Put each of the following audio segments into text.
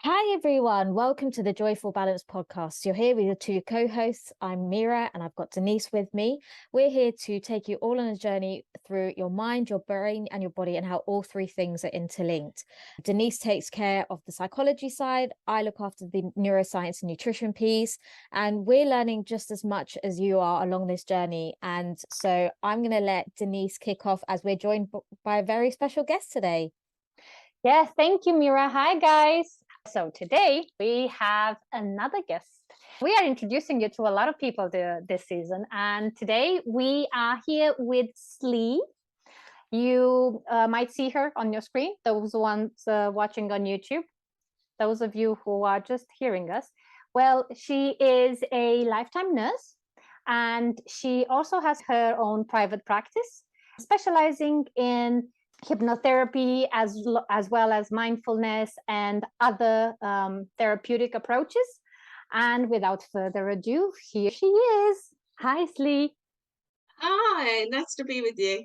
Hi everyone, welcome to the Joyful Balance podcast. You're here with your two co-hosts. I'm Mira and I've got Denise with me. We're here to take you all on a journey through your mind, your brain and your body and how all three things are interlinked. Denise takes care of the psychology side. I look after the neuroscience and nutrition piece, and we're learning just as much as you are along this journey. And so I'm going to let Denise kick off as we're joined by a very special guest today. Yes, thank you, Mira. Hi, guys. So today we have another guest. We are introducing you to a lot of people this season. And today we are here with Slee. You might see her on your screen, those ones watching on YouTube, those of you who are just hearing us. Well, she is a lifetime nurse and she also has her own private practice, specializing in hypnotherapy as well as mindfulness and other therapeutic approaches. And without further ado, here she is. Hi, Slee. Hi, nice to be with you.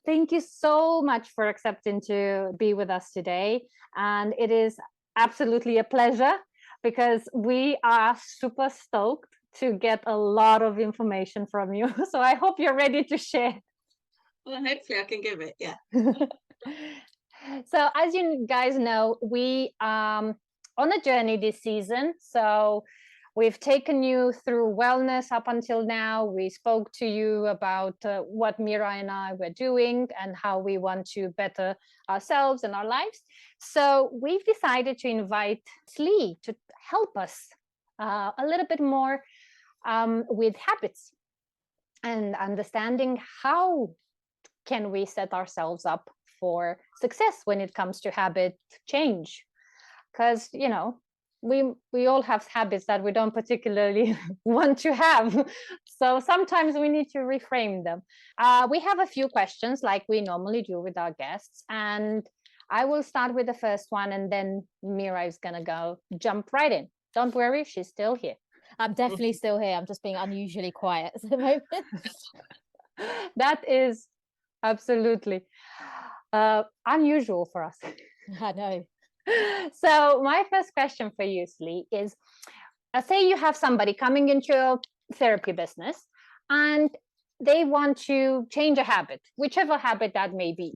Thank you so much for accepting to be with us today. And it is absolutely a pleasure because we are super stoked to get a lot of information from you. So I hope you're ready to share. Well, hopefully I can give it, yeah. So as you guys know, we on a journey this season. So we've taken you through wellness up until now. We spoke to you about what Mira and I were doing and how we want to better ourselves and our lives. So we've decided to invite Slee to help us a little bit more with habits and understanding how can we set ourselves up for success when it comes to habit change. Because, you know, we all have habits that we don't particularly want to have. So sometimes we need to reframe them. We have a few questions like we normally do with our guests. And I will start with the first one and then Mira is going to jump right in. Don't worry, she's still here. I'm definitely still here. I'm just being unusually quiet at the moment. That is absolutely unusual for us. I know. So my first question for you, Slee, is say you have somebody coming into your therapy business and they want to change a habit, whichever habit that may be.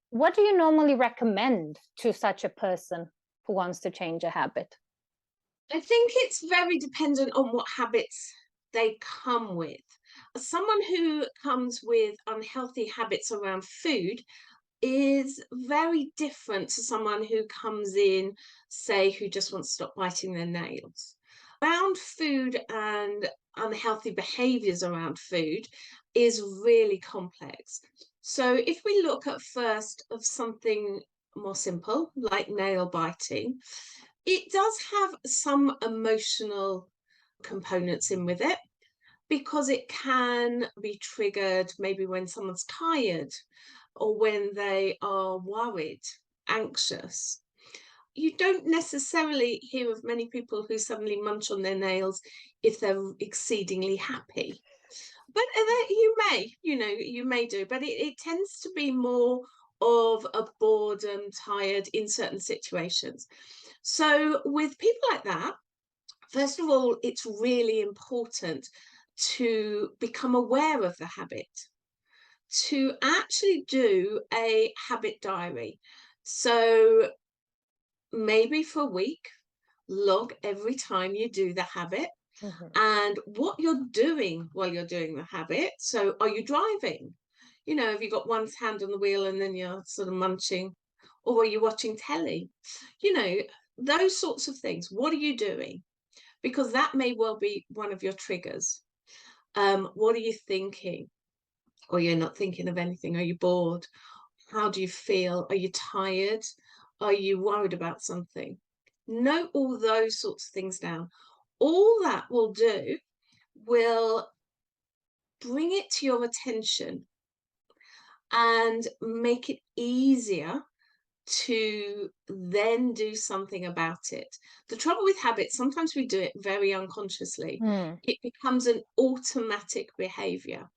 What do you normally recommend to such a person who wants to change a habit? I think it's very dependent on what habits they come with. Someone who comes with unhealthy habits around food is very different to someone who comes in, say, who just wants to stop biting their nails. Around food and unhealthy behaviours around food is really complex. So if we look at first of something more simple, like nail biting, it does have some emotional components in with it, because it can be triggered maybe when someone's tired or when they are worried, anxious. You don't necessarily hear of many people who suddenly munch on their nails if they're exceedingly happy. But you may do, but it tends to be more of a boredom, tired in certain situations. So with people like that, first of all, it's really important to become aware of the habit, to actually do a habit diary. So maybe for a week, log every time you do the habit and what you're doing while you're doing the habit. So are you driving? You know, have you got one hand on the wheel and then you're sort of munching? Or are you watching telly? You know, those sorts of things. What are you doing? Because that may well be one of your triggers. What are you thinking? Or you're not thinking of anything? Are you bored? How do you feel? Are you tired? Are you worried about something? Note all those sorts of things down. All that will do will bring it to your attention and make it easier to then do something about it. The trouble with habits, sometimes we do it very unconsciously. It becomes an automatic behavior.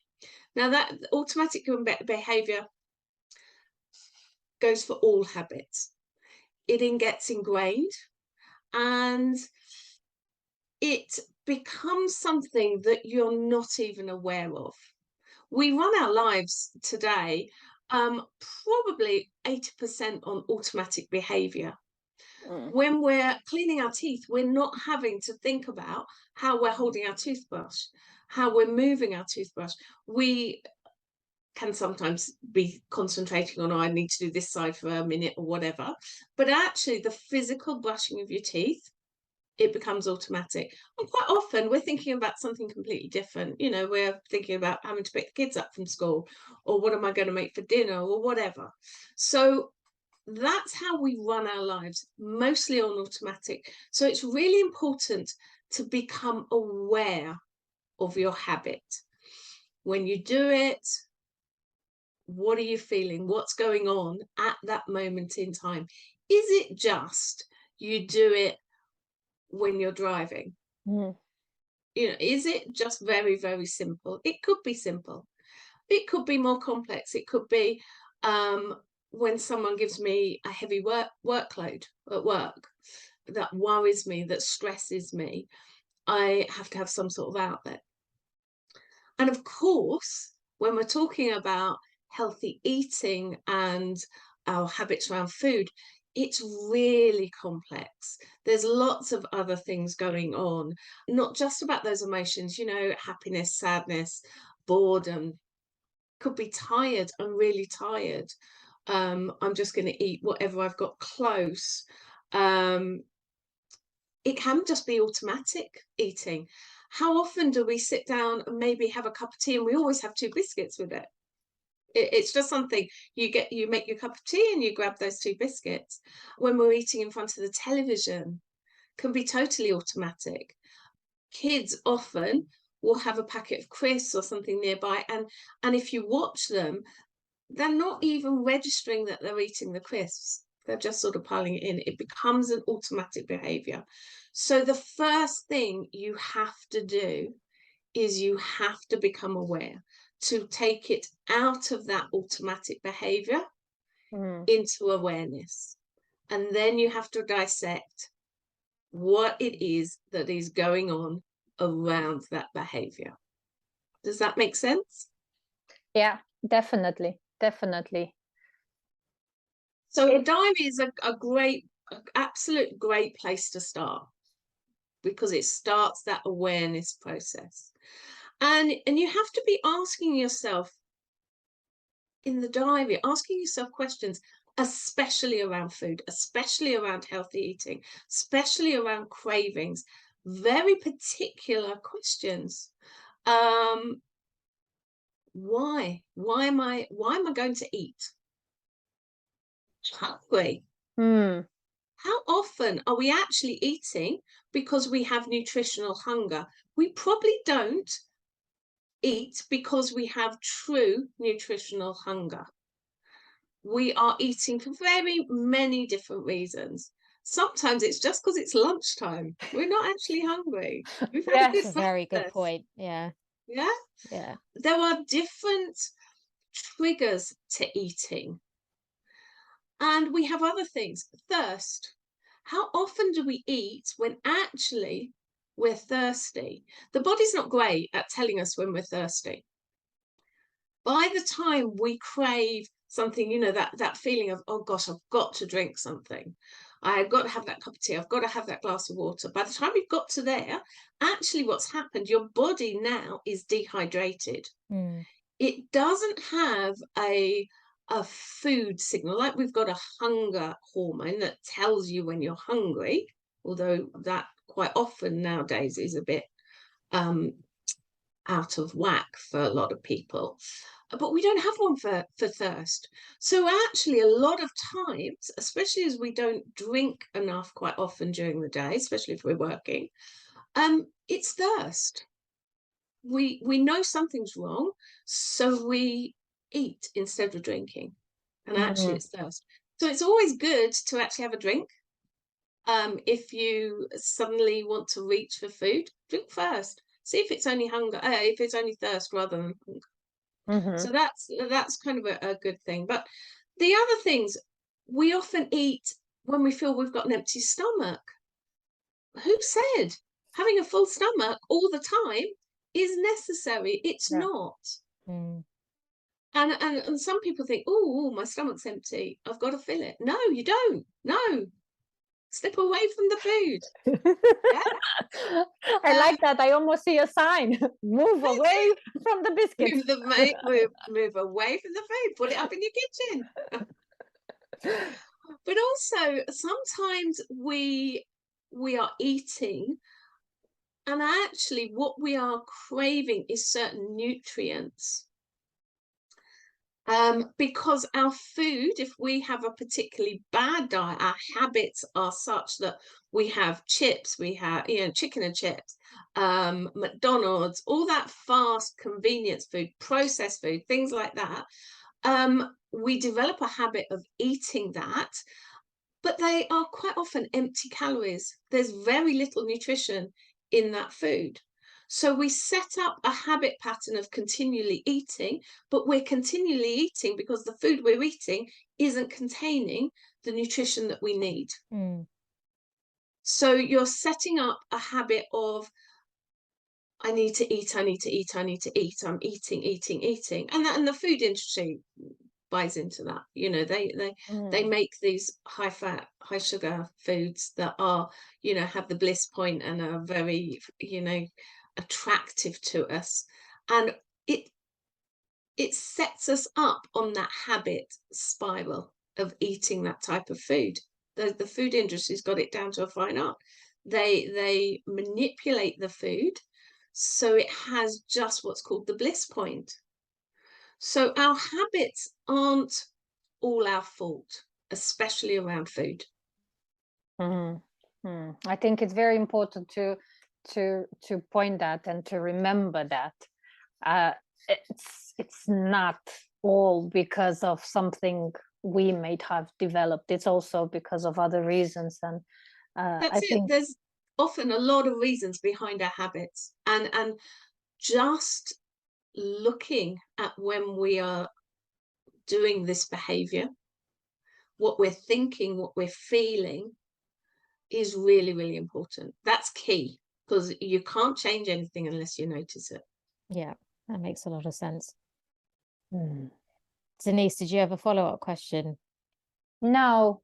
Now that automatic behavior goes for all habits. It gets ingrained and it becomes something that you're not even aware of. We run our lives today probably 80% on automatic behavior. When we're cleaning our teeth, we're not having to think about how we're holding our toothbrush, how we're moving our toothbrush. We can sometimes be concentrating on, oh, I need to do this side for a minute or whatever. But actually, the physical brushing of your teeth, it becomes automatic. And quite often we're thinking about something completely different. You know, we're thinking about having to pick the kids up from school, or what am I going to make for dinner, or whatever. So that's how we run our lives, mostly on automatic. So it's really important to become aware of your habit. When you do it, what are you feeling? What's going on at that moment in time? Is it just you do it when you're driving? You know, is it just very, very simple? It could be simple. It could be more complex. It could be when someone gives me a heavy workload at work that worries me, that stresses me, I have to have some sort of outlet. And of course, when we're talking about healthy eating and our habits around food, it's really complex. There's lots of other things going on, not just about those emotions, you know, happiness, sadness, boredom. Could be tired. I'm really tired. I'm just going to eat whatever I've got close. It can just be automatic eating. How often do we sit down and maybe have a cup of tea, and we always have 2 biscuits with it? It's just something you make your cup of tea and you grab those 2 biscuits. When we're eating in front of the television, can be totally automatic. Kids often will have a packet of crisps or something nearby, and if you watch them, they're not even registering that they're eating the crisps. They're just sort of piling it in. It becomes an automatic behavior. So the first thing you have to do is you have to become aware, to take it out of that automatic behavior into awareness. And then you have to dissect what it is that is going on around that behavior. Does that make sense? Yeah, definitely. Definitely. So a diary is a great, absolute great place to start, because it starts that awareness process. And you have to be asking yourself in the diary, asking yourself questions, especially around food, especially around healthy eating, especially around cravings, very particular questions. Why am I going to eat? Hungry. How often are we actually eating because we have nutritional hunger? We probably don't eat because we have true nutritional hunger. We are eating for very many different reasons. Sometimes it's just because it's lunchtime. We're not actually hungry. We've had a good That's a very good breakfast. point. Yeah. Yeah. Yeah. There are different triggers to eating. And we have other things. Thirst. How often do we eat when actually we're thirsty? The body's not great at telling us when we're thirsty. By the time we crave something, you know, that feeling of, oh gosh, I've got to drink something. I've got to have that cup of tea. I've got to have that glass of water. By the time we've got to there, actually what's happened, your body now is dehydrated. It doesn't have a food signal, like we've got a hunger hormone that tells you when you're hungry, although that quite often nowadays is a bit out of whack for a lot of people. But we don't have one for thirst. So actually a lot of times, especially as we don't drink enough quite often during the day, especially if we're working, it's thirst. We know something's wrong, so we eat instead of drinking, and actually it's thirst. So it's always good to actually have a drink. If you suddenly want to reach for food, drink first. See if it's only hunger, if it's only thirst rather than hunger. So that's kind of a good thing. But the other things, we often eat when we feel we've got an empty stomach. who said having a full stomach all the time is necessary? It's not. Mm. And some people think, oh, my stomach's empty, I've got to fill it. No, you don't. No, step away from the food. Yeah. I like that. I almost see a sign. Move away from the biscuits. Move away from the food. Put it up in your kitchen. But also sometimes we are eating, and actually what we are craving is certain nutrients. Because our food, if we have a particularly bad diet, our habits are such that we have chips, we have, chicken and chips, McDonald's, all that fast convenience food, processed food, things like that. We develop a habit of eating that, but they are quite often empty calories. There's very little nutrition in that food. So we set up a habit pattern of continually eating, but we're continually eating because the food we're eating isn't containing the nutrition that we need. Mm. So you're setting up a habit of, I need to eat, I need to eat, I need to eat. I'm eating. And the food industry buys into that. They make these high fat, high sugar foods that are, have the bliss point and are very, attractive to us, and it sets us up on that habit spiral of eating that type of food. The food industry's got it down to a fine art. They manipulate the food so it has just what's called the bliss point. So our habits aren't all our fault, especially around food. I think it's very important to point that and to remember that it's not all because of something we might have developed. It's also because of other reasons. And I think there's often a lot of reasons behind our habits, and just looking at when we are doing this behavior, what we're thinking, what we're feeling, is really, really important. That's key, because you can't change anything unless you notice it. Yeah, that makes a lot of sense. Denise, did you have a follow-up question? No,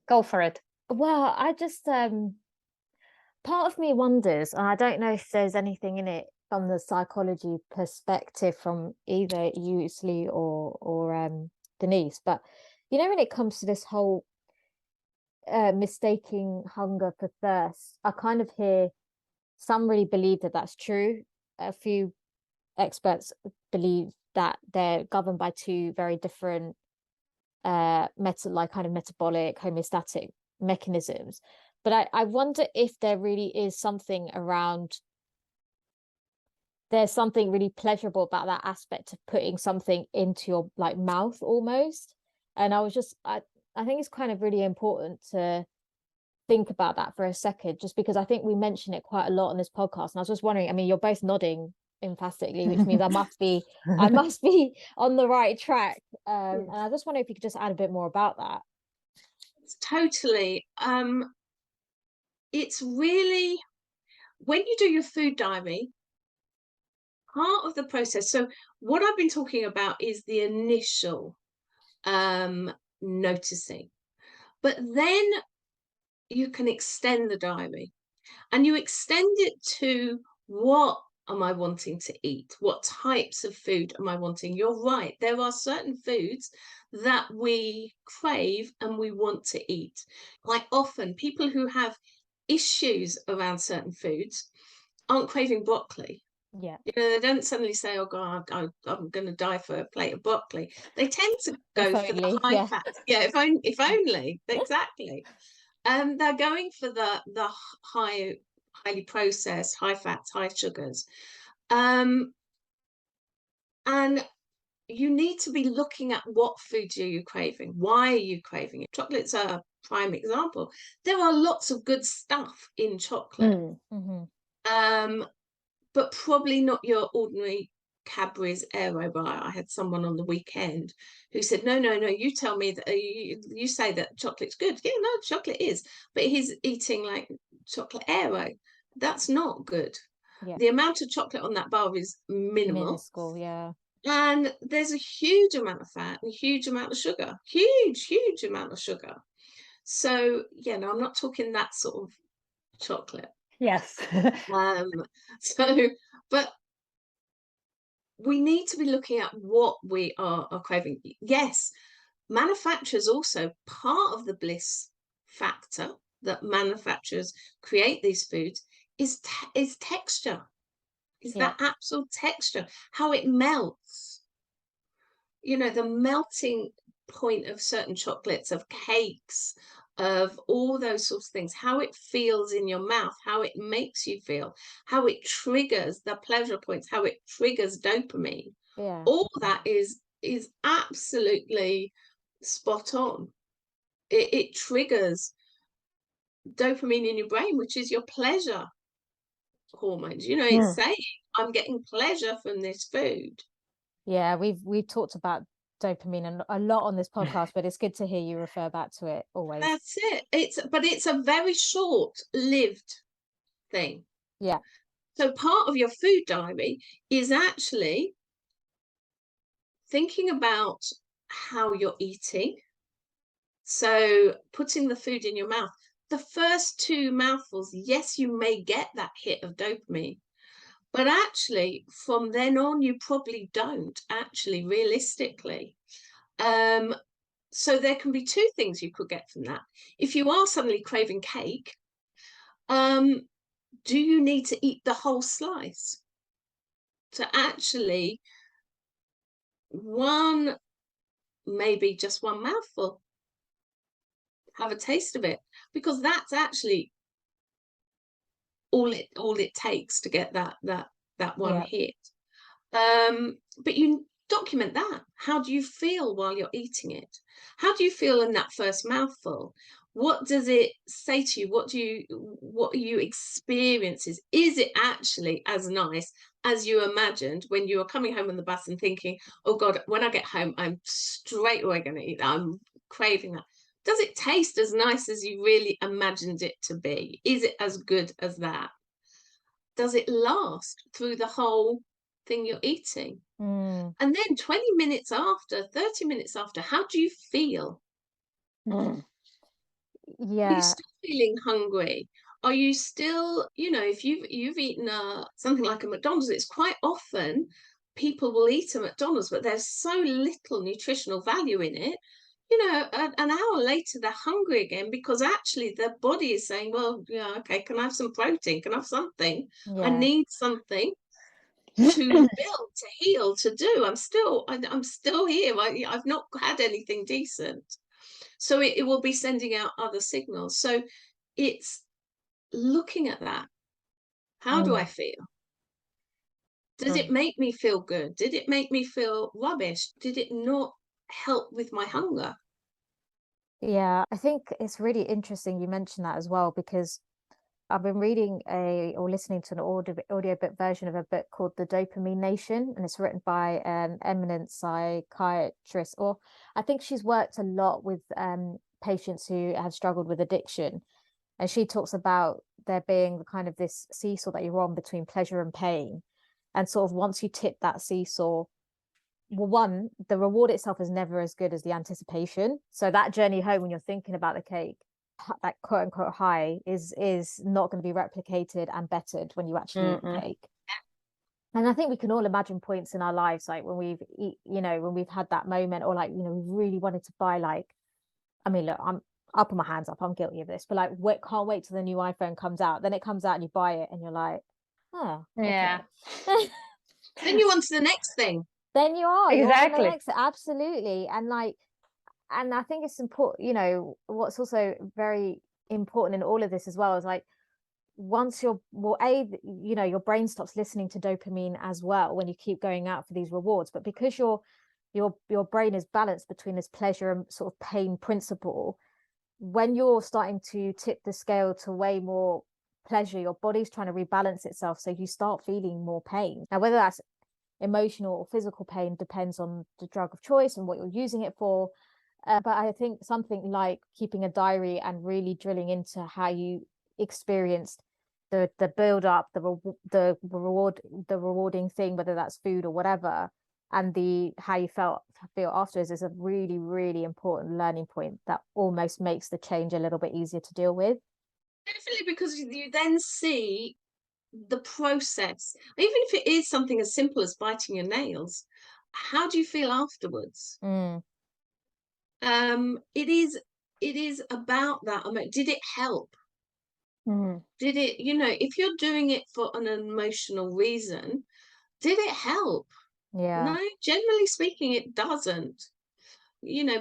go for it. Well, I just part of me wonders, and I don't know if there's anything in it from the psychology perspective from either you, Slee, or Denise, but when it comes to this whole mistaking hunger for thirst, I kind of hear some really believe that that's true. A few experts believe that they're governed by two very different metabolic homeostatic mechanisms. But I wonder if there really is something around, there's something really pleasurable about that aspect of putting something into your mouth almost. And I think it's kind of really important to think about that for a second, just because I think we mention it quite a lot on this podcast. And I was just wondering, I mean, you're both nodding emphatically, which means I must be on the right track. And I just wonder if you could just add a bit more about that. Totally. It's really, when you do your food diary, part of the process, so what I've been talking about is the initial noticing, but then you can extend the diary, and you extend it to, what am I wanting to eat? What types of food am I wanting? You're right, there are certain foods that we crave and we want to eat. Like, often people who have issues around certain foods aren't craving broccoli. Yeah, they don't suddenly say, oh God, I'm going to die for a plate of broccoli. They tend to go for the high fat. Yeah, if only. Exactly. They're going for the highly processed, high fats, high sugars. And you need to be looking at what foods are you craving? Why are you craving it? Chocolate's a prime example. There are lots of good stuff in chocolate. But probably not your ordinary Cadbury's Aero bar. I had someone on the weekend who said, no, you tell me that you say that chocolate's good. Yeah, no, chocolate is. But he's eating like chocolate aero. That's not good. Yeah. The amount of chocolate on that bar is minimal. Minuscule, yeah. And there's a huge amount of fat and a huge amount of sugar. Huge amount of sugar. So, yeah, no, I'm not talking that sort of chocolate. Yes. So, but we need to be looking at what we are craving. Yes, manufacturers also, part of the bliss factor that manufacturers create these foods is texture, is Yeah. that actual texture, how it melts. You know, the melting point of certain chocolates, of cakes, of all those sorts of things, how it feels in your mouth, how it makes you feel, how it triggers the pleasure points, how it triggers dopamine. Yeah. All that is absolutely spot on. It triggers dopamine in your brain, which is your pleasure hormones. You know, it's saying, I'm getting pleasure from this food. Yeah, we've talked about dopamine and a lot on this podcast, but it's good to hear you refer back to it always. That's it. It's a very short-lived thing. Yeah. So part of your food diary is actually thinking about how you're eating. So putting the food in your mouth, the first 2 mouthfuls, yes, you may get that hit of dopamine, but actually from then on, you probably don't, actually, realistically. So there can be 2 things you could get from that. If you are suddenly craving cake, do you need to eat the whole slice to actually maybe just one mouthful, have a taste of it, because that's actually all it takes to get that one hit. But you document that. How do you feel while you're eating it? How do you feel in that first mouthful? What does it say to you? What are you experiences? Is it actually as nice as you imagined when you were coming home on the bus and thinking, oh God, when I get home, I'm straight away going to eat that. I'm craving that. Does it taste as nice as you really imagined it to be? Is it as good as that? Does it last through the whole thing you're eating? And then 20 minutes after, 30 minutes after, how do you feel? Yeah. Are you still feeling hungry? Are you still, you know, if you've eaten something like a McDonald's, it's quite often people will eat a McDonald's, but there's so little nutritional value in it. You know, an hour later they're hungry again because actually their body is saying, well, yeah, okay, can I have some protein? Can I have something? I need something to build, to heal, to do. I'm still here. I've not had anything decent. So it will be sending out other signals. So it's looking at that. How do I feel? Does it make me feel good? Did it make me feel rubbish? Did it not help with my hunger? Yeah, I think it's really interesting you mentioned that as well, because I've been reading or listening to an audiobook version of a book called The Dopamine Nation, and it's written by an eminent psychiatrist, or I think she's worked a lot with patients who have struggled with addiction. And she talks about there being kind of this seesaw that you're on between pleasure and pain. And sort of once you tip that seesaw, well, one, the reward itself is never as good as the anticipation. So that journey home, when you're thinking about the cake, that quote unquote high is not going to be replicated and bettered when you actually eat the cake. And I think we can all imagine points in our lives, like when when we've had that moment, or like, we really wanted to buy, like, I mean, look, I'll put my hands up, I'm guilty of this, but like, can't wait till the new iPhone comes out. Then it comes out and you buy it and you're like, oh, yeah. Okay. Then you want to the next thing. Then you're on Exactly. the next, absolutely. And I think it's important, what's also very important in all of this as well is, like, once your brain stops listening to dopamine as well when you keep going out for these rewards, but because your brain is balanced between this pleasure and sort of pain principle, when you're starting to tip the scale to way more pleasure, your body's trying to rebalance itself, so you start feeling more pain. Now, whether that's emotional or physical pain depends on the drug of choice and what you're using it for, but I think something like keeping a diary and really drilling into how you experienced the build up, the rewarding thing, whether that's food or whatever, and the how you feel afterwards, is a really, really important learning point that almost makes the change a little bit easier to deal with. Definitely, because you then see the process, even if it is something as simple as biting your nails. How do you feel afterwards? It is about that. I mean, did it help? Did it, if you're doing it for an emotional reason, did it help? Yeah. No, generally speaking, it doesn't.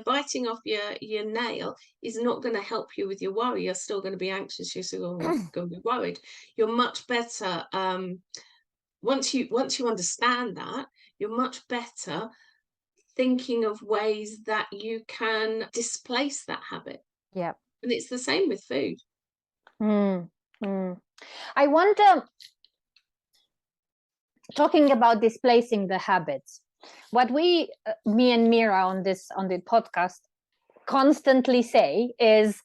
Biting off your nail is not going to help you with your worry. You're still going to be anxious. You're still going to be worried. You're much better. Once you understand that, you're much better thinking of ways that you can displace that habit. Yeah. And it's the same with food. I wonder, talking about displacing the habits, what me and Mira on the podcast constantly say is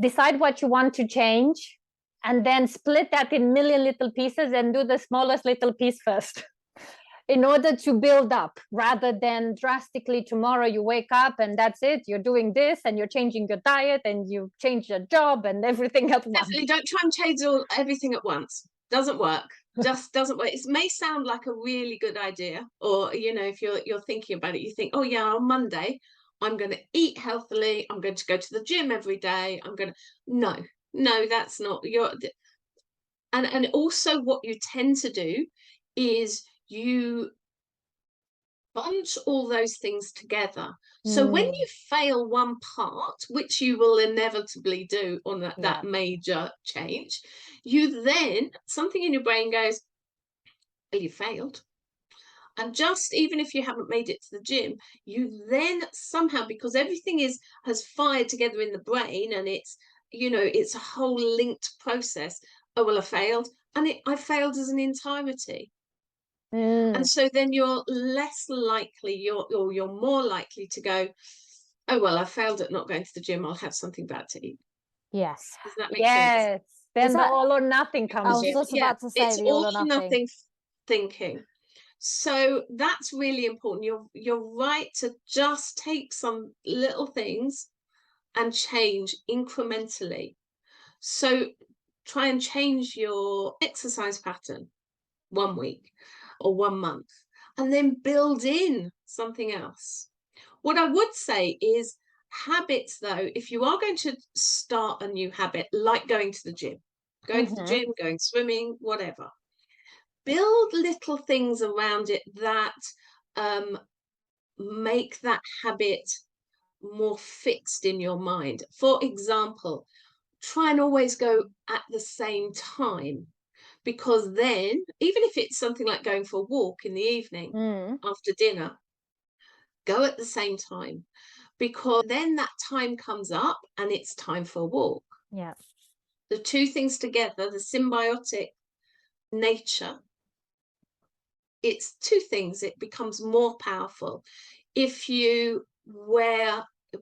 decide what you want to change and then split that in million little pieces and do the smallest little piece first in order to build up, rather than drastically tomorrow you wake up and that's it, you're doing this and you're changing your diet and you change your job and everything at once. Definitely don't try and change everything at once. Doesn't work. Just doesn't work. It may sound like a really good idea, or if you're thinking about it, you think, oh yeah, on Monday I'm going to eat healthily, I'm going to go to the gym every day, no, that's not your. And also what you tend to do is you bunch all those things together. So when you fail one part, which you will inevitably do on that major change, you then, something in your brain goes, well, you failed. And just even if you haven't made it to the gym, you then somehow, because everything has fired together in the brain, and it's a whole linked process. Oh, well, I failed. And I failed as an entirety. And so then you're less likely, you're more likely to go, oh, well, I failed at not going to the gym, I'll have something bad to eat. Yes. Does that make sense? Yes. Then the all or nothing comes in. I was just about to say it's the all or nothing thinking. So that's really important. You're right to just take some little things and change incrementally. So try and change your exercise pattern 1 week or 1 month, and then build in something else. What I would say is habits, though, if you are going to start a new habit, like going to the gym, going swimming, whatever, build little things around it that make that habit more fixed in your mind. For example, try and always go at the same time, because then, even if it's something like going for a walk in the evening after dinner, go at the same time, because then that time comes up and it's time for a walk. Yeah. The two things together, the symbiotic nature, it's two things, it becomes more powerful. If you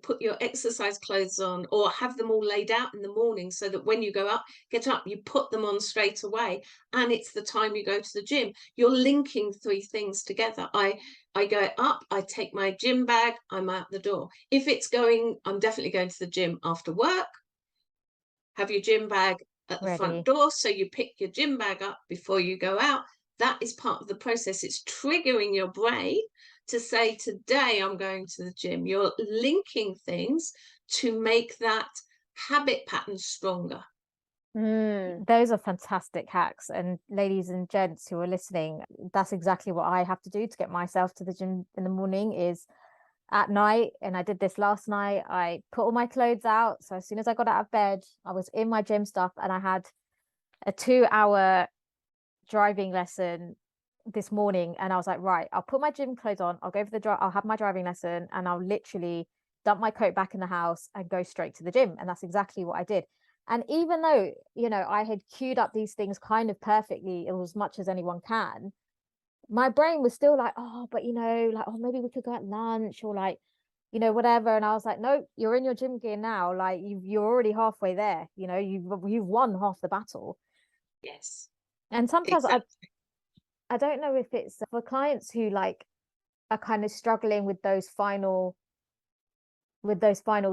put your exercise clothes on, or have them all laid out in the morning, so that when you get up, you put them on straight away, and it's the time you go to the gym, you're linking three things together. I go up, I take my gym bag, I'm out the door. If I'm definitely going to the gym after work, have your gym bag at the front door, so you pick your gym bag up before you go out. That is part of the process. It's triggering your brain to say, today I'm going to the gym. You're linking things to make that habit pattern stronger. Those are fantastic hacks. And ladies and gents who are listening, that's exactly what I have to do to get myself to the gym in the morning, is at night. And I did this last night. I put all my clothes out. So as soon as I got out of bed, I was in my gym stuff, and I had a 2-hour driving lesson this morning, and I was like, right, I'll put my gym clothes on, I'll go for I'll have my driving lesson, and I'll literally dump my coat back in the house and go straight to the gym. And that's exactly what I did. And even though I had queued up these things kind of perfectly, as much as anyone can, my brain was still like, oh, but like, oh, maybe we could go at lunch, or like, you know, whatever. And I was like, no, you're in your gym gear now. Like you're already halfway there. You know, you've won half the battle. Yes, And sometimes exactly. I don't know if it's for clients who like are kind of struggling with those final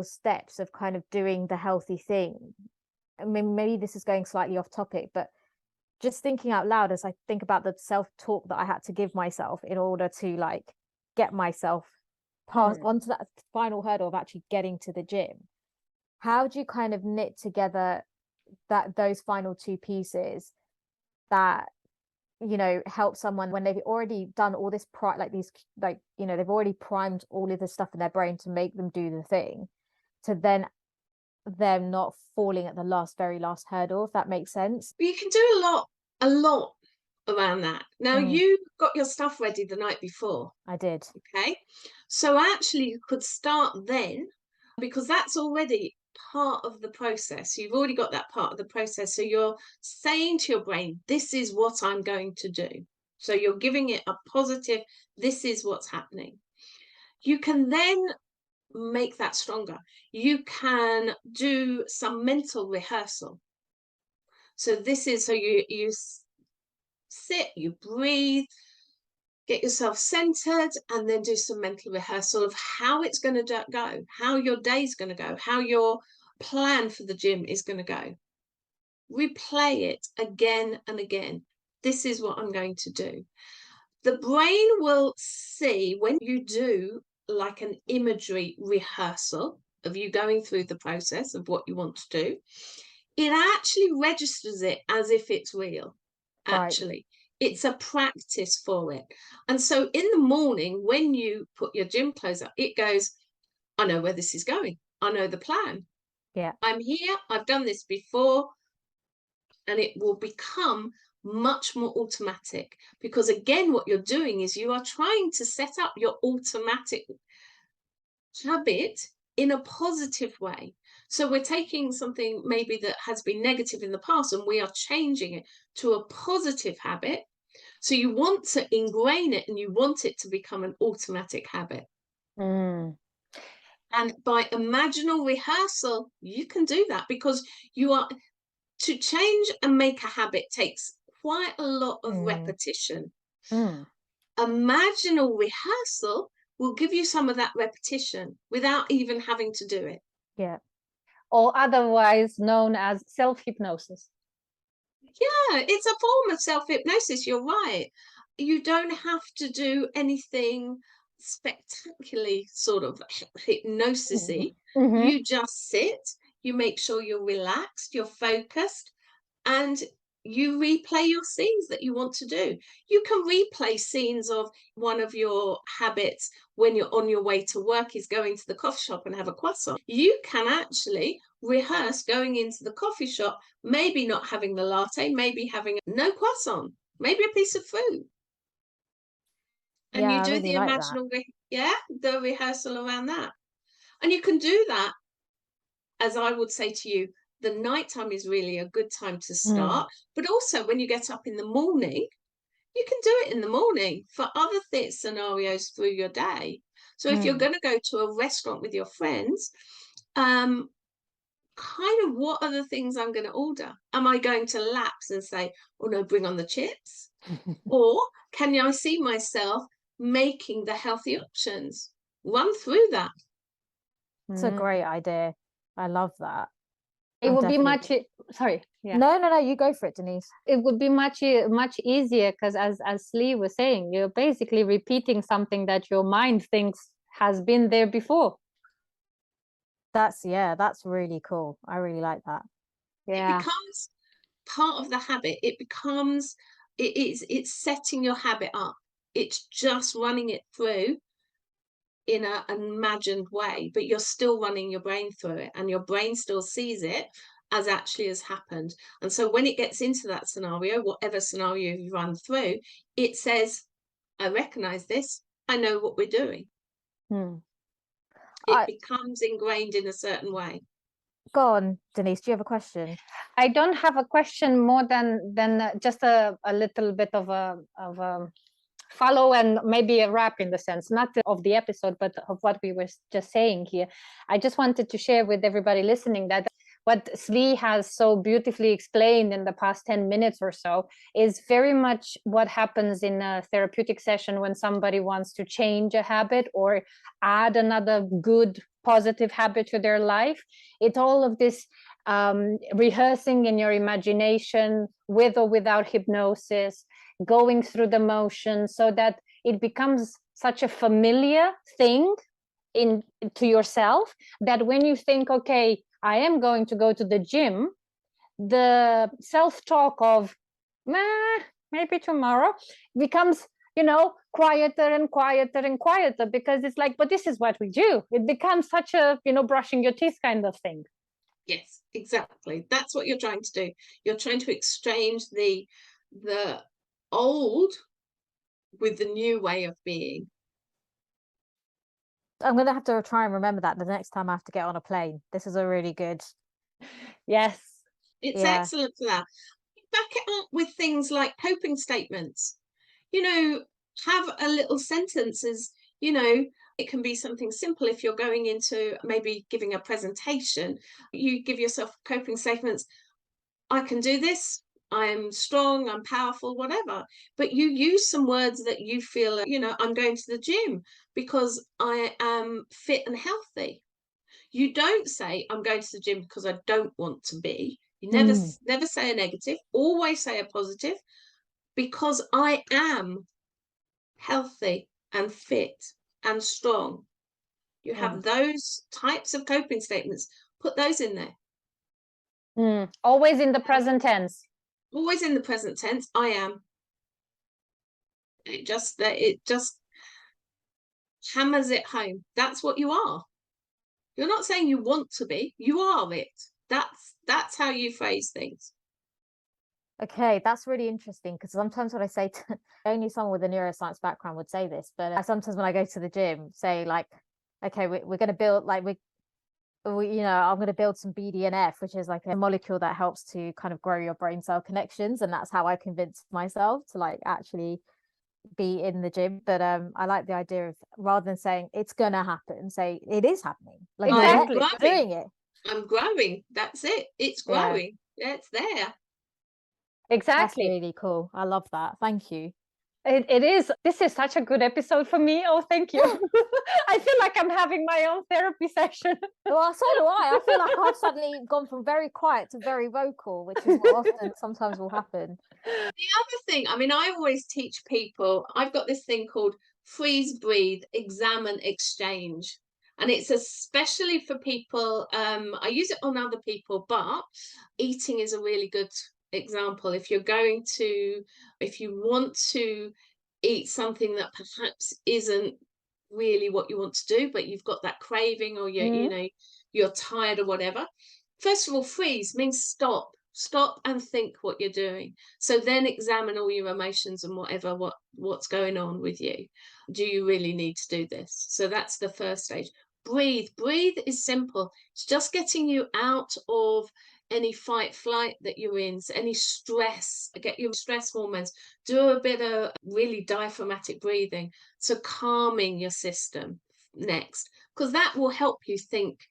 steps of kind of doing the healthy thing. I mean, maybe this is going slightly off topic, but just thinking out loud as I think about the self-talk that I had to give myself in order to like get myself past onto that final hurdle of actually getting to the gym. How do you kind of knit together those final two pieces that, you know, help someone when they've already done all this you know, they've already primed all of the stuff in their brain to make them do the thing, to then them not falling at the very last hurdle, if that makes sense? But you can do a lot around that. Now, Mm, you got your stuff ready the night before, I did. okay? So actually, you could start then, because that's already part of the process. You've already got that part of the process. So you're saying to your brain, this is what I'm going to do. So you're giving it a positive, this is what's happening. You can then make that stronger. You can do some mental rehearsal. So this is, so you sit, you breathe, get yourself centered, and then do some mental rehearsal of how it's going to go, how your day's going to go, how your plan for the gym is going to go. Replay it again and again. This is what I'm going to do. The brain will see when you do like an imagery rehearsal of you going through the process of what you want to do, it actually registers it as if it's real. Actually, it's a practice for it. And so in the morning, when you put your gym clothes up, it goes, I know where this is going. I know the plan. Yeah. I'm here. I've done this before. And it will become much more automatic, because again, what you're doing is you are trying to set up your automatic habit in a positive way. So we're taking something maybe that has been negative in the past and we are changing it to a positive habit. So you want to ingrain it and you want it to become an automatic habit. Mm. And by imaginal rehearsal, you can do that, because you are, to change and make a habit takes quite a lot of repetition. Imaginal rehearsal will give you some of that repetition without even having to do it. Yeah. Or otherwise known as self-hypnosis. Yeah, it's a form of self-hypnosis. You're right. You don't have to do anything spectacularly sort of hypnosis-y. You just sit, you make sure you're relaxed, you're focused, and you replay your scenes that you want to do. You can replay scenes of one of your habits when you're on your way to work is going to the coffee shop and have a croissant. You can actually rehearse going into the coffee shop, maybe not having the latte, maybe having no croissant, maybe a piece of fruit. And Yeah, you I do really the like that. imaginal, the rehearsal around that. And you can do that, as I would say to you, the nighttime is really a good time to start. But also when you get up in the morning, you can do it in the morning for other scenarios through your day. So if you're going to go to a restaurant with your friends, kind of what are the things I'm going to order? Am I going to lapse and say, oh no, bring on the chips? Or can I see myself making the healthy options? Run through that. It's a great idea. I love that. It I'm would be definitely much, sorry, yeah. No, you go for it, Denise. It would be much easier, because as Slee was saying, you're basically repeating something that your mind thinks has been there before. That's really cool. I really like that. It becomes part of the habit. It becomes, it's setting your habit up. It's just running it through in an imagined way, but you're still running your brain through it, and your brain still sees it as actually has happened. And so when it gets into that scenario, whatever scenario you run through, it says, I recognize this, I know what we're doing. It becomes ingrained in a certain way. Go on, Denise, do you have a question? I don't have a question more than just a little bit of a follow and maybe a wrap in the sense, not of the episode, but of what we were just saying here. I just wanted to share with everybody listening that what Slee has so beautifully explained in the past 10 minutes or so is very much what happens in a therapeutic session when somebody wants to change a habit or add another good, positive habit to their life. It's all of this rehearsing in your imagination with or without hypnosis, going through the motions so that it becomes such a familiar thing to yourself that when you think, okay, I am going to go to the gym, the self-talk of maybe tomorrow becomes, quieter and quieter and quieter, because it's like, but this is what we do. It becomes such a, brushing your teeth kind of thing. Yes, exactly. That's what you're trying to do. You're trying to exchange the old with the new way of being. I'm going to have to try and remember that the next time I have to get on a plane. This is a really good. Yes. It's excellent for that. Back it up with things like coping statements. Have a little sentences, it can be something simple. If you're going into maybe giving a presentation, you give yourself coping statements. I can do this. I'm strong, I'm powerful, whatever. But you use some words that you feel, I'm going to the gym because I am fit and healthy. You don't say, I'm going to the gym because I don't want to be. You never say a negative, always say a positive, because I am healthy and fit and strong. You have those types of coping statements. Put those in there. Always in the present tense. Always in the present tense. I am. It just hammers it home. That's what you are. You're not saying you want to be. You are it. That's how you phrase things. Okay, that's really interesting, because sometimes when I say only someone with a neuroscience background would say this, but sometimes when I go to the gym, say like, okay, we're going to build like I'm going to build some BDNF, which is like a molecule that helps to kind of grow your brain cell connections, and that's how I convince myself to like actually be in the gym. But I like the idea of, rather than saying it's gonna happen, say it is happening. Like, exactly. you're doing it. I'm growing. That's it. It's growing. Yeah, it's there. Exactly. That's really cool. I love that. Thank you. It is. This is such a good episode for me. Oh, thank you. I feel like I'm having my own therapy session. Well, so do I. I feel like I've suddenly gone from very quiet to very vocal, which is what often sometimes will happen. The other thing, I always teach people, I've got this thing called freeze, breathe, examine, exchange. And it's especially for people, I use it on other people, but eating is a really good example. If you want to eat something that perhaps isn't really what you want to do, but you've got that craving, or you're tired or whatever. First of all, freeze means stop and think what you're doing. So then examine all your emotions and what's going on with you. Do you really need to do this? So that's the first stage. Breathe is simple. It's just getting you out of any fight flight that you're in, so any stress, get your stress hormones. Do a bit of really diaphragmatic breathing, so calming your system next, because that will help you think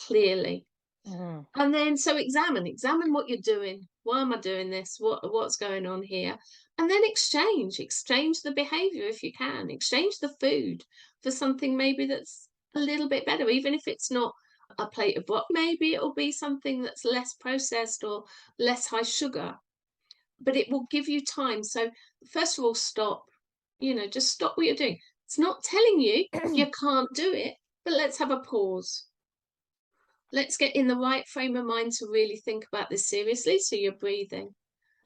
clearly. And then so examine what you're doing. Why am I doing this? What's going on here? And then exchange the behavior if you can. Exchange the food for something maybe that's a little bit better, even if it's not a plate of broth. Maybe it'll be something that's less processed or less high sugar, but it will give you time. So first of all, stop. Just stop what you're doing. It's not telling you you can't do it, but let's have a pause. Let's get in the right frame of mind to really think about this seriously. So you're breathing.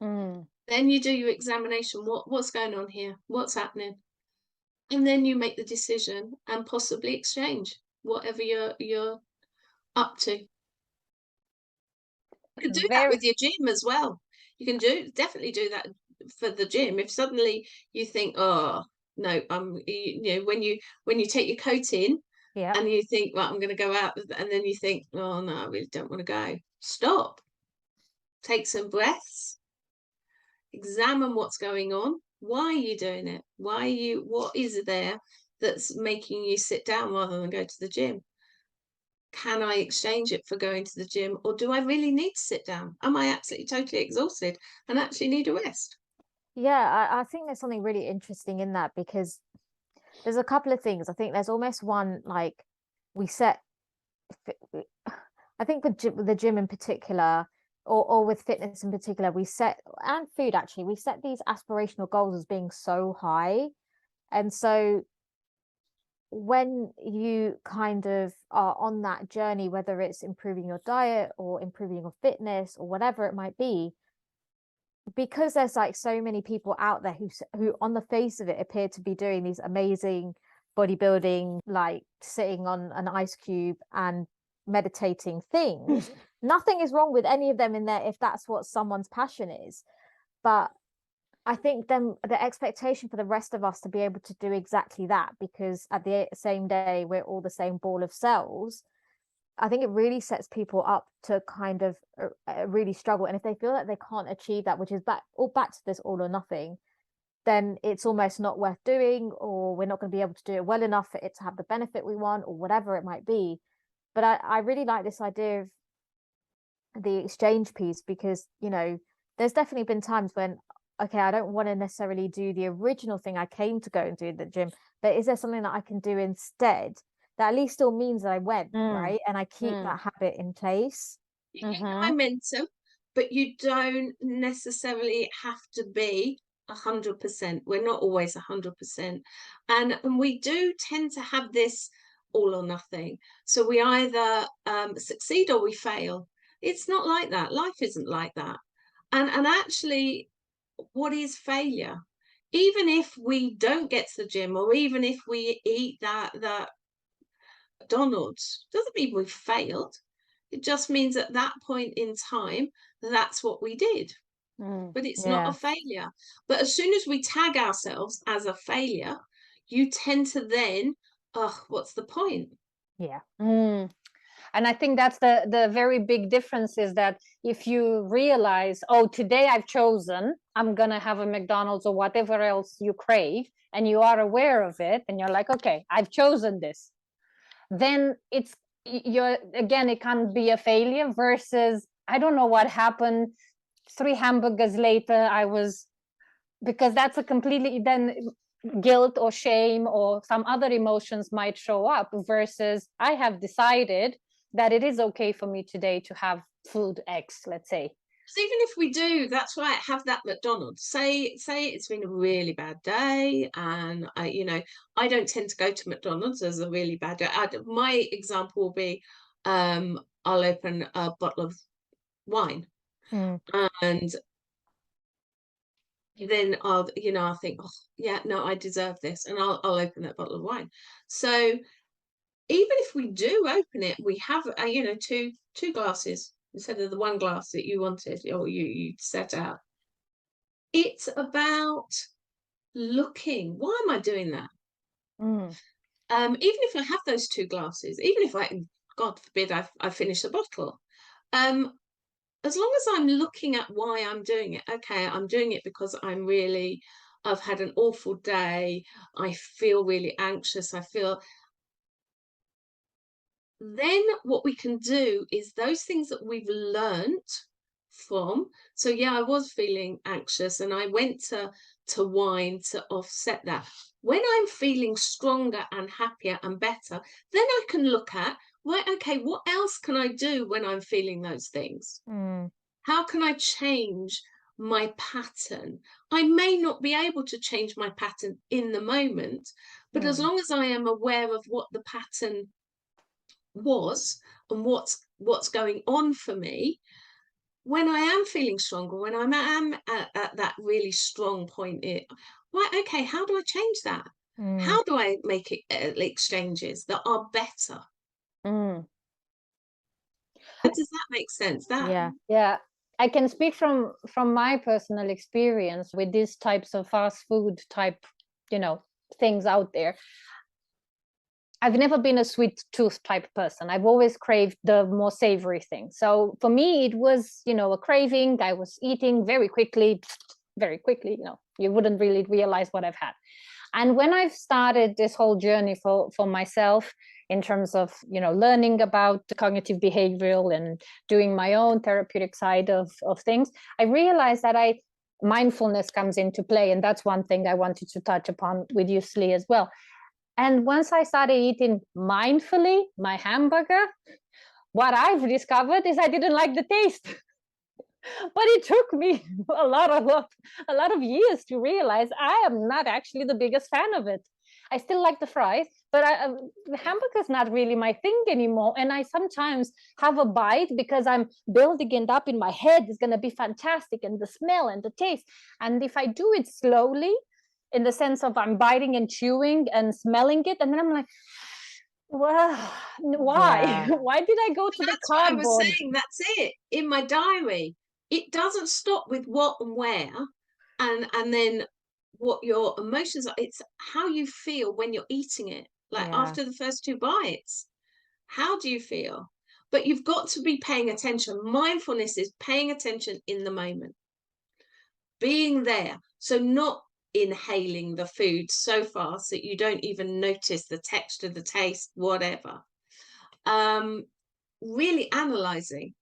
Then you do your examination. What's going on here? What's happening? And then you make the decision and possibly exchange whatever you're up to. You can do that with your gym as well. You can definitely do that for the gym. If suddenly you think, oh no, when you take your coat in, and you think, well, I'm going to go out, and then you think, oh no, I really don't want to go. Stop. Take some breaths. Examine what's going on. Why are you doing it? What is there that's making you sit down rather than go to the gym? Can I exchange it for going to the gym, or do I really need to sit down? Am I absolutely totally exhausted and actually need a rest? Yeah, I think there's something really interesting in that, because there's a couple of things. I think there's almost one, like, we set, I think with the gym in particular, or with fitness in particular, we set, and food actually, we set these aspirational goals as being so high. And so when you kind of are on that journey, whether it's improving your diet or improving your fitness or whatever it might be, because there's like so many people out there who on the face of it appear to be doing these amazing bodybuilding, like sitting on an ice cube and meditating things. Nothing is wrong with any of them in there if that's what someone's passion is. But I think then the expectation for the rest of us to be able to do exactly that, because at the same day we're all the same ball of cells, I think it really sets people up to kind of really struggle. And if they feel that they can't achieve that, which is back to this all or nothing, then it's almost not worth doing, or we're not going to be able to do it well enough for it to have the benefit we want, or whatever it might be. But I really like this idea of the exchange piece, because, you know, there's definitely been times when, okay, I don't want to necessarily do the original thing I came to go and do in the gym, but is there something that I can do instead that at least still means that I went, right? And I keep that habit in place. You get the momentum, but you don't necessarily have to be 100%. We're not always 100%. And we do tend to have this all or nothing. So we either succeed or we fail. It's not like that. Life isn't like that. And actually, what is failure? Even if we don't get to the gym, or even if we eat that McDonald's, doesn't mean we've failed. It just means at that point in time, that's what we did. But it's not a failure. But as soon as we tag ourselves as a failure, you tend to then, oh, what's the point? Yeah. And I think that's the very big difference, is that if you realize, oh, today I've chosen, I'm going to have a McDonald's or whatever else you crave, and you are aware of it, and you're like, okay, I've chosen this, then it can't be a failure. Versus, I don't know what happened, 3 hamburgers later, because that's a completely, then guilt or shame or some other emotions might show up, versus I have decided that it is okay for me today to have food X, let's say. So even if we do, that's why I have that McDonald's. Say it's been a really bad day, and I don't tend to go to McDonald's as a really bad day. My example will be, I'll open a bottle of wine, and then I'll think, oh yeah, no, I deserve this, and I'll open that bottle of wine. So even if we do open it, we have two glasses instead of the one glass that you wanted, or you set out. It's about looking, why am I doing that? Even if I have those 2 glasses, even if God forbid I finish the bottle, as long as I'm looking at why I'm doing it, okay, I'm doing it because I've had an awful day, I feel really anxious, then what we can do is those things that we've learnt from. So yeah, I was feeling anxious and I went to wine to offset that. When I'm feeling stronger and happier and better, then I can look at, well, okay, what else can I do when I'm feeling those things? How can I change my pattern? I may not be able to change my pattern in the moment, but as long as I am aware of what the pattern was and what's going on for me, when I am feeling stronger, when I am at that really strong point, okay, how do I change that? How do I make it exchanges that are better? Does that make sense? Yeah, I can speak from my personal experience with these types of fast food type things out there. I've never been a sweet tooth type person. I've always craved the more savory thing. So for me, it was, a craving. I was eating very quickly, very quickly, you wouldn't really realize what I've had. And when I've started this whole journey for myself in terms of, learning about the cognitive behavioral and doing my own therapeutic side of things, I realized that mindfulness comes into play. And that's one thing I wanted to touch upon with you, Slee, as well. And once I started eating mindfully my hamburger, what I've discovered is I didn't like the taste. But it took me a lot of years to realize I am not actually the biggest fan of it. I still like the fries, but the hamburger is not really my thing anymore. And I sometimes have a bite because I'm building it up in my head. It's going to be fantastic, and the smell and the taste. And if I do it slowly, in the sense of I'm biting and chewing and smelling it, and then I'm like, well, why? Yeah. Why did I go to the That's what I cardboard? was saying. That's it. In my diary, it doesn't stop with what and where, and then what your emotions are. It's how you feel when you're eating it. Like Yeah. after the first 2 bites, how do you feel? But you've got to be paying attention. Mindfulness is paying attention in the moment, being there. So not inhaling the food so fast that you don't even notice the texture, the taste, whatever. Really analyzing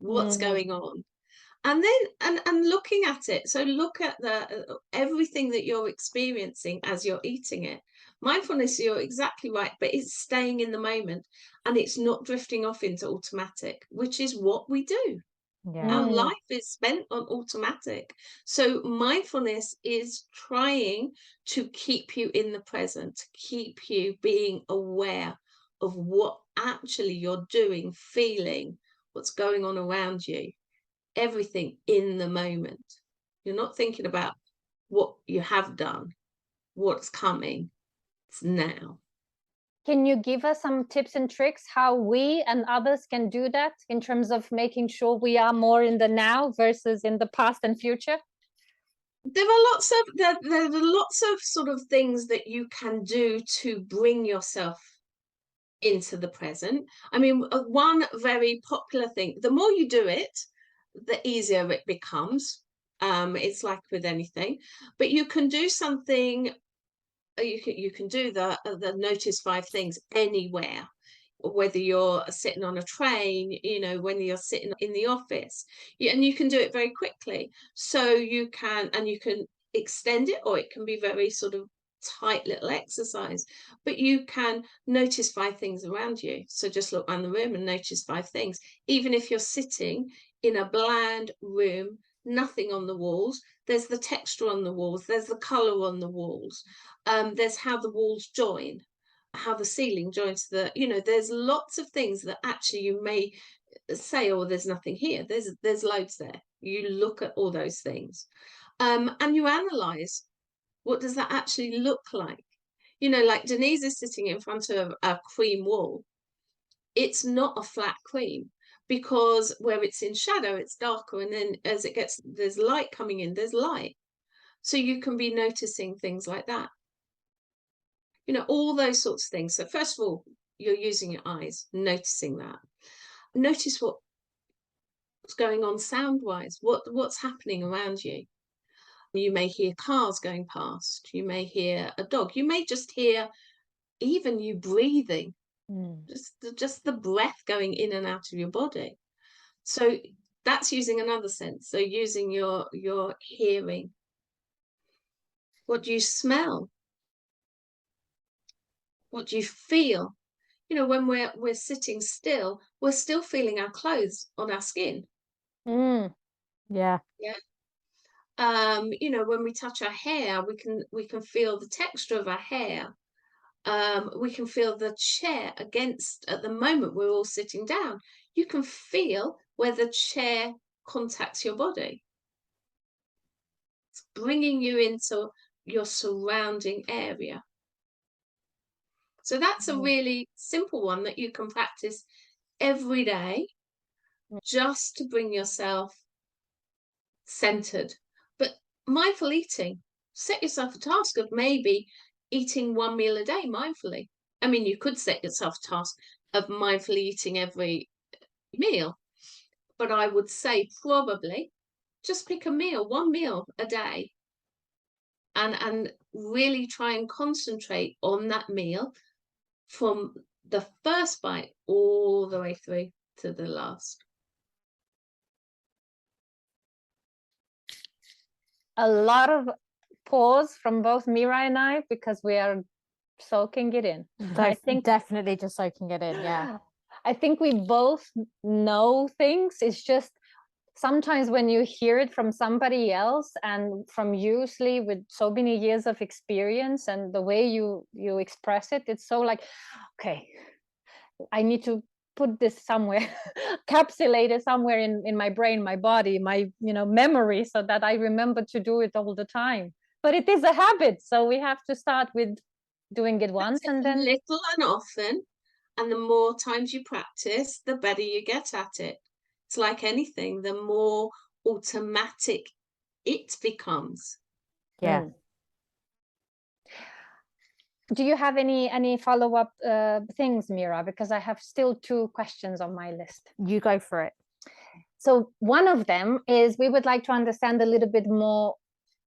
what's going on, and then and looking at it. So look at the everything that you're experiencing as you're eating it. Mindfulness, you're exactly right, but it's staying in the moment, and it's not drifting off into automatic, which is what we do. Yeah. Our life is spent on automatic. So mindfulness is trying to keep you in the present, keep you being aware of what actually you're doing, feeling, what's going on around you, everything in the moment. You're not thinking about what you have done, what's coming. It's now. Can you give us some tips and tricks how we and others can do that in terms of making sure we are more in the now versus in the past and future? There are lots of sort of things that you can do to bring yourself into the present. I mean, one very popular thing, the more you do it, the easier it becomes. It's like with anything, but you can do something. You can do the notice 5 things anywhere, whether you're sitting on a train, when you're sitting in the office, and you can do it very quickly. So you can extend it, or it can be very sort of tight little exercise, but you can notice 5 things around you. So just look around the room and notice 5 things, even if you're sitting in a bland room, nothing on the walls. There's the texture on the walls, there's the color on the walls, there's how the walls join, how the ceiling joins there's lots of things that actually you may say, oh, there's nothing here. There's loads there. You look at all those things, and you analyze, what does that actually look like? Like Denise is sitting in front of a cream wall. It's not a flat cream, because where it's in shadow, it's darker, and then as it gets, there's light coming in, there's light. So you can be noticing things like that, all those sorts of things. So first of all, you're using your eyes, noticing that. Notice what's going on sound wise, what's happening around you. You may hear cars going past, you may hear a dog, you may just hear even you breathing, just the breath going in and out of your body. So that's using another sense. So using your hearing. What do you smell? What do you feel? When we're sitting still, we're still feeling our clothes on our skin. Yeah. Yeah. When we touch our hair, we can feel the texture of our hair. We can feel the chair against, at the moment we're all sitting down, you can feel where the chair contacts your body. It's bringing you into your surrounding area. So that's a really simple one that you can practice every day, just to bring yourself centered. But mindful eating, set yourself a task of maybe eating 1 meal a day mindfully. I mean, you could set yourself a task of mindfully eating every meal, but I would say probably just pick a meal, one meal a day, and really try and concentrate on that meal from the first bite all the way through to the last. A lot of pause from both Mira and I, because we are soaking it in. I think Definitely just soaking it in. Yeah. I think we both know things. It's just sometimes when you hear it from somebody else and from you, Slee, with so many years of experience and the way you express it, it's so like, okay, I need to put this somewhere, capsulate it somewhere in my brain, my body, my memory, so that I remember to do it all the time. But it is a habit, so we have to start with doing it once and then little and often, and the more times you practice, the better you get at it. It's like anything, the more automatic it becomes. Yeah. Do you have any follow-up things, Mira? Because I have still 2 questions on my list. You go for it. So one of them is, we would like to understand a little bit more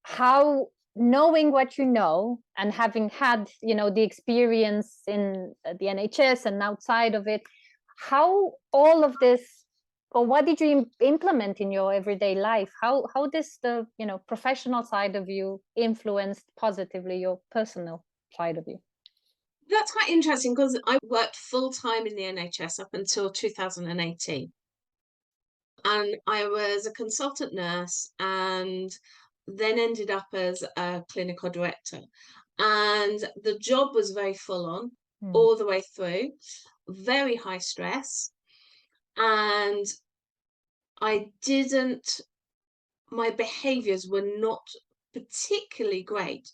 how, knowing what you know and having had the experience in the NHS and outside of it, how all of this, or what did you implement in your everyday life? How this the professional side of you influenced positively your personal side of you? That's quite interesting, because I worked full-time in the NHS up until 2018. And I was a consultant nurse, and then ended up as a clinical director. And the job was very full on all the way through, very high stress. And my behaviors were not particularly great.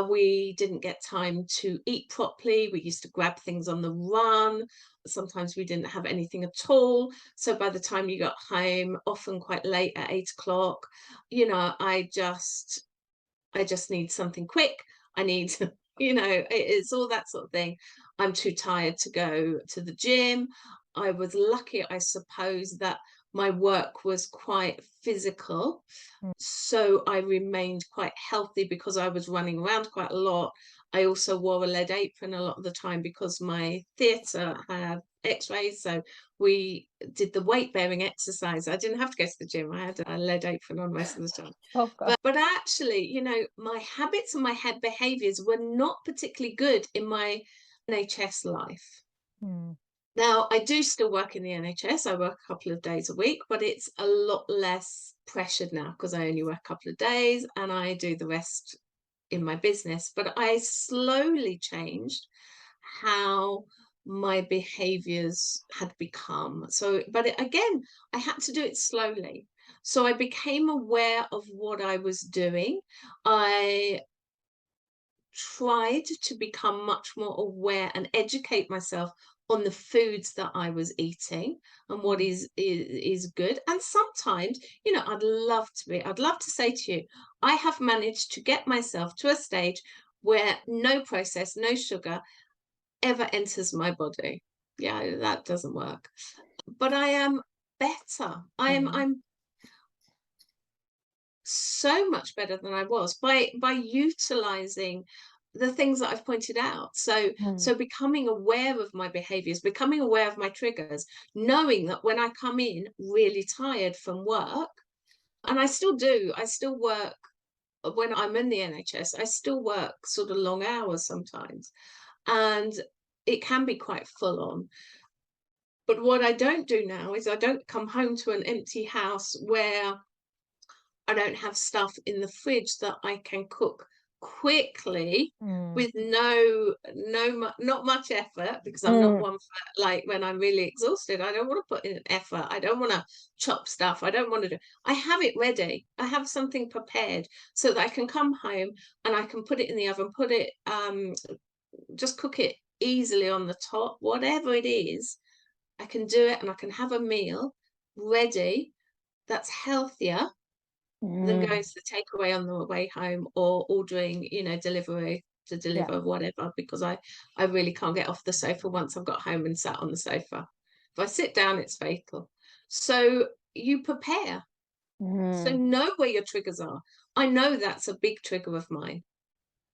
We didn't get time to eat properly. We used to grab things on the run. Sometimes we didn't have anything at all. So by the time you got home, often quite late at 8 o'clock, I just need something quick. I need, it's all that sort of thing. I'm too tired to go to the gym. I was lucky, I suppose, that my work was quite physical. So I remained quite healthy because I was running around quite a lot. I also wore a lead apron a lot of the time because my theatre had x-rays. So we did the weight bearing exercise. I didn't have to go to the gym. I had a lead apron on most of the time. Oh, God. But actually, my habits and my behaviours were not particularly good in my NHS life. Now, I do still work in the NHS. I work a couple of days a week, but it's a lot less pressured now because I only work a couple of days and I do the rest in my business. But I slowly changed how my behaviors had become. But again, I had to do it slowly. So I became aware of what I was doing. I tried to become much more aware and educate myself on the foods that I was eating and what is good. And sometimes, I'd love to say to you, I have managed to get myself to a stage where no processed, no sugar ever enters my body. Yeah, that doesn't work. But I am better. I'm so much better than I was by utilizing the things that I've pointed out. So becoming aware of my behaviors, becoming aware of my triggers, knowing that when I come in really tired from work, and I still work when I'm in the NHS, I still work sort of long hours sometimes, and it can be quite full on. But what I don't do now is I don't come home to an empty house where I don't have stuff in the fridge that I can cook quickly with not much effort, because I'm not one for, like, when I'm really exhausted, I don't want to put in an effort. I don't want to chop stuff. I don't want to do. I have it ready. I have something prepared so that I can come home and I can put it in the oven, just cook it easily on the top, whatever it is. I can do it and I can have a meal ready that's healthier than going to the takeaway on the way home, or ordering, delivery to deliver whatever, because I really can't get off the sofa once I've got home and sat on the sofa. If I sit down, it's fatal. So you prepare. So So know where your triggers are. I know that's a big trigger of mine.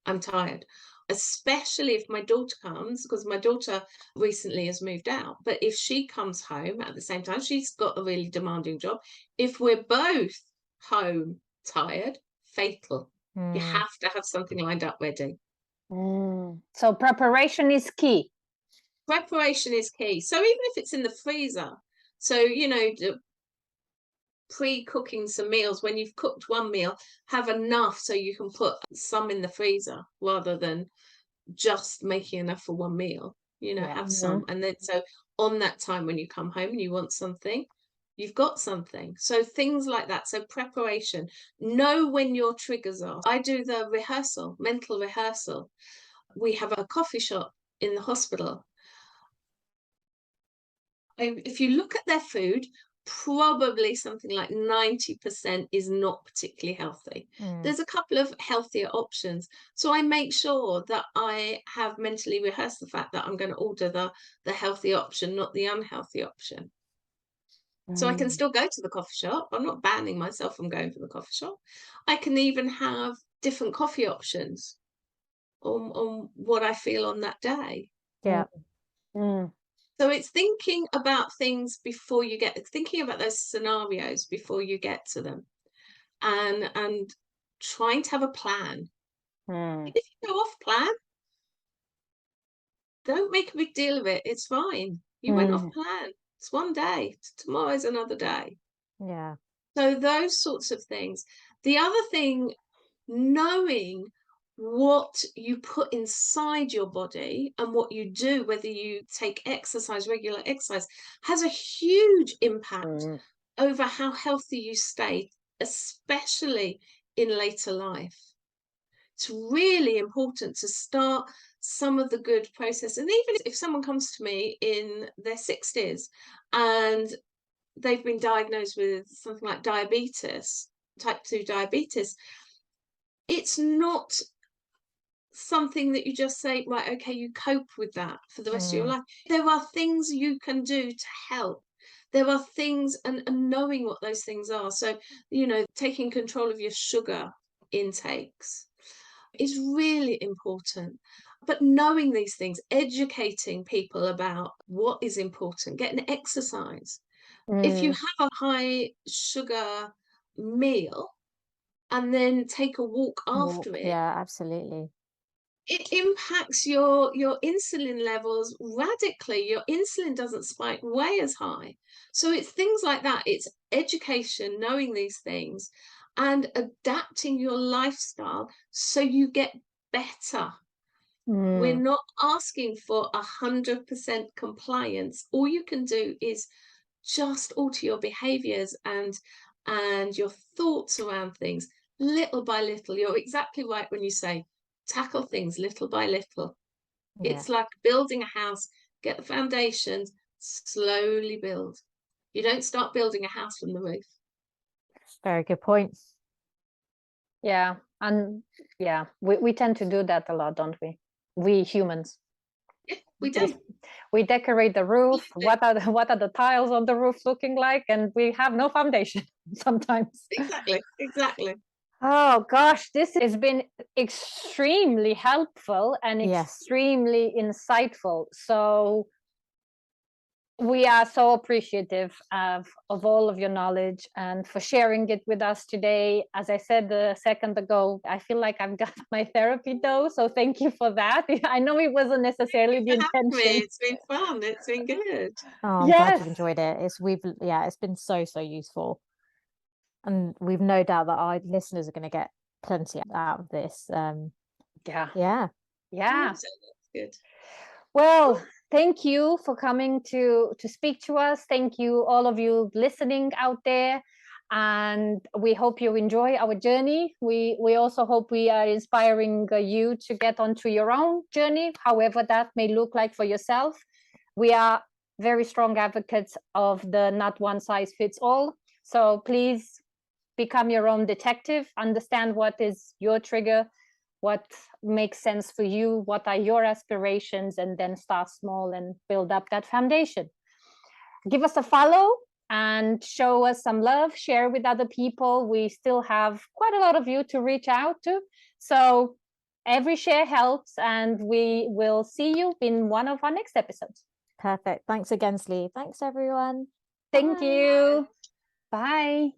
I'm tired, especially if my daughter comes, because my daughter recently has moved out. But if she comes home at the same time, she's got a really demanding job. If we're both home tired, fatal. You have to have something lined up ready. So preparation is key. Preparation is key. So even if it's in the freezer, so, pre-cooking some meals, when you've cooked one meal, have enough so you can put some in the freezer rather than just making enough for one meal. Have some, and then so on that time when you come home and you want something, you've got something. So things like that. So preparation, know when your triggers are. I do the rehearsal, mental rehearsal. We have a coffee shop in the hospital. If you look at their food, probably something like 90% is not particularly healthy. There's a couple of healthier options. So I make sure that I have mentally rehearsed the fact that I'm going to order the healthy option, not the unhealthy option. So I can still go to the coffee shop. I'm not banning myself from going to the coffee shop. I can even have different coffee options on what I feel on that day. Yeah. So it's thinking about things before you thinking about those scenarios before you get to them, and trying to have a plan. If you go off plan, don't make a big deal of it. It's fine. You went off plan. It's one day. Tomorrow's another day. Yeah. So those sorts of things. The other thing, knowing what you put inside your body and what you do, whether you take exercise, regular exercise, has a huge impact over how healthy you stay, especially in later life. It's really important to start some of the good process. And even if someone comes to me in their 60s and they've been diagnosed with something like diabetes, type 2 diabetes, it's not something that you just say, right, okay, you cope with that for the rest of your life. There are things you can do to help. There are things, and knowing what those things are. So, taking control of your sugar intakes is really important. But knowing these things, educating people about what is important, getting exercise. If you have a high sugar meal and then take a walk after it, Yeah, absolutely. it impacts your insulin levels radically. Your insulin doesn't spike way as high. So it's things like that. It's education, knowing these things and adapting your lifestyle so you get better. We're not asking for 100% compliance. All you can do is just alter your behaviors and your thoughts around things little by little. You're exactly right when you say tackle things little by little. Yeah. It's like building a house. Get the foundations, slowly build. You don't start building a house from the roof. Very good point. Yeah. And yeah, we tend to do that a lot, don't we? We humans. Yeah, we do. We decorate the roof. What are the tiles on the roof looking like? And we have no foundation sometimes. Exactly. Oh gosh, this has been extremely helpful and extremely insightful. So we are so appreciative of all of your knowledge and for sharing it with us today. As I said a second ago, I feel like I've got my therapy dose. So thank you for that. I know it wasn't necessarily the intention. It's been fun. It's been good. Oh, I'm glad you've enjoyed it. It's been so useful. And we've no doubt that our listeners are going to get plenty out of this. Yeah. That's good. Well, thank you for coming to speak to us. Thank you, all of you listening out there. And we hope you enjoy our journey. We also hope we are inspiring you to get onto your own journey, however that may look like for yourself. We are very strong advocates of the not one size fits all. So please become your own detective, understand what is your trigger, what makes sense for you, what are your aspirations, and then start small and build up that foundation. Give us a follow and show us some love, share with other people. We still have quite a lot of you to reach out to. So every share helps, and we will see you in one of our next episodes. Perfect. Thanks again, Slee. Thanks, everyone. Thank Bye. you. Bye.